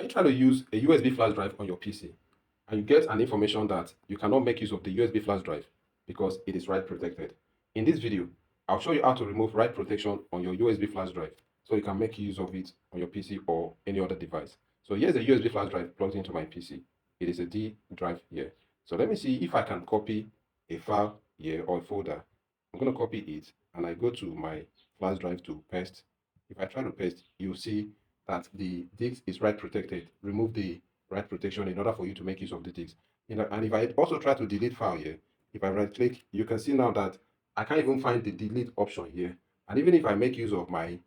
Are you trying to use a USB flash drive on your PC and you get an information that you cannot make use of the USB flash drive because it is write protected? In this video, I'll show you how to remove write protection on your USB flash drive so you can make use of it on your PC or any other device. So here's a USB flash drive plugged into my PC. It is a D drive here. So let me see if I can copy a file here or a folder. I'm going to copy it and I go to my flash drive to paste. If I try to paste, you'll see that the disk is write protected. Remove the write protection in order for you to make use of the disk. And if I also try to delete file here, if I right click, you can see now that I can't even find the delete option here. And even if I make use of my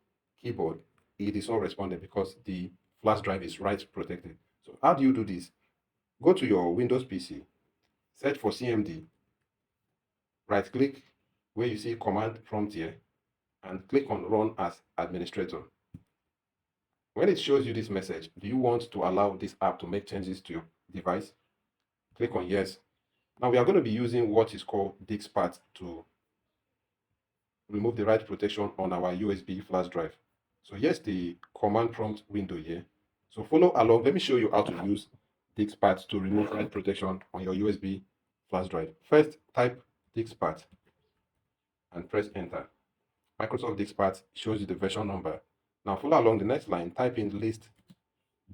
keyboard, it is not responding because the flash drive is write protected. So how do you do this? Go to your Windows PC, search for CMD, right click where you see command prompt here, and click on run as administrator. When it shows you this message, do you want to allow this app to make changes to your device? Click on yes. Now we are going to be using what is called DiskPath to remove the write protection on our USB flash drive. So here's the command prompt window here. So follow along. Let me show you how to use DiskPath to remove write protection on your USB flash drive. First, type DiskPath and press enter. Microsoft DiskPath shows you the version number. Now follow along the next line, type in list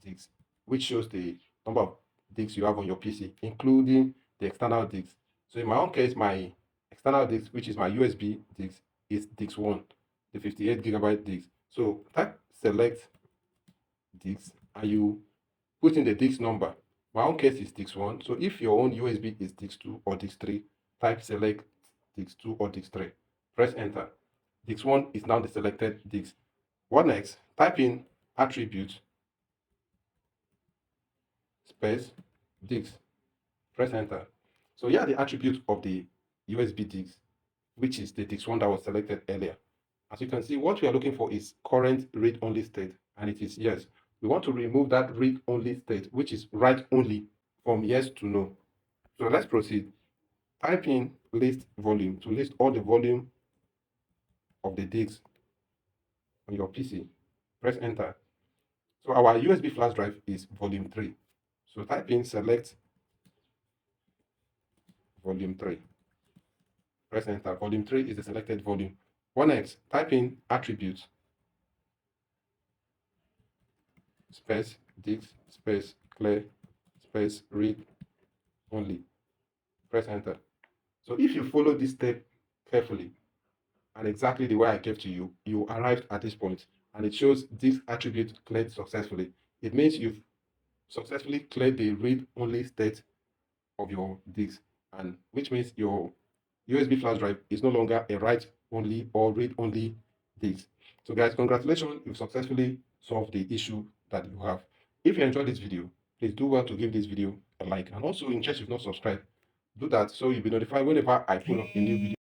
disks, which shows the number of disks you have on your PC, including the external disks. So in my own case, my external disk, which is my USB disk, is disk 1, the 58 gigabyte disk. So type select disk and you put in the disk number. My own case is disk 1. So if your own USB is disk 2 or disk 3, type select disk 2 or disk 3. Press enter. Disk 1 is now the selected disk. What next? Type in attribute space disk. Press enter. So here are the attributes of the USB disk, which is the disk 1 that was selected earlier. As you can see, what we are looking for is current read-only state, and it is yes. We want to remove that read-only state, which is write-only, from yes to no. So let's proceed. Type in list volume to list all the volume of the disks on your PC. Press enter. So our USB flash drive is volume 3. So type in select volume 3. Press enter. Volume 3 is the selected volume. What next? Type in attributes space disk space clear space read only. Press enter. So if you follow this step carefully and exactly the way I gave to you, you arrived at this point and it shows this attribute cleared successfully. It means you've successfully cleared the read-only state of your disk, and which means your USB flash drive is no longer a write-only or read-only disk. So guys, congratulations, you've successfully solved the issue that you have. If you enjoyed this video, please do well to give this video a like, and also in case you've not subscribed, do that so you'll be notified whenever I put up a new video.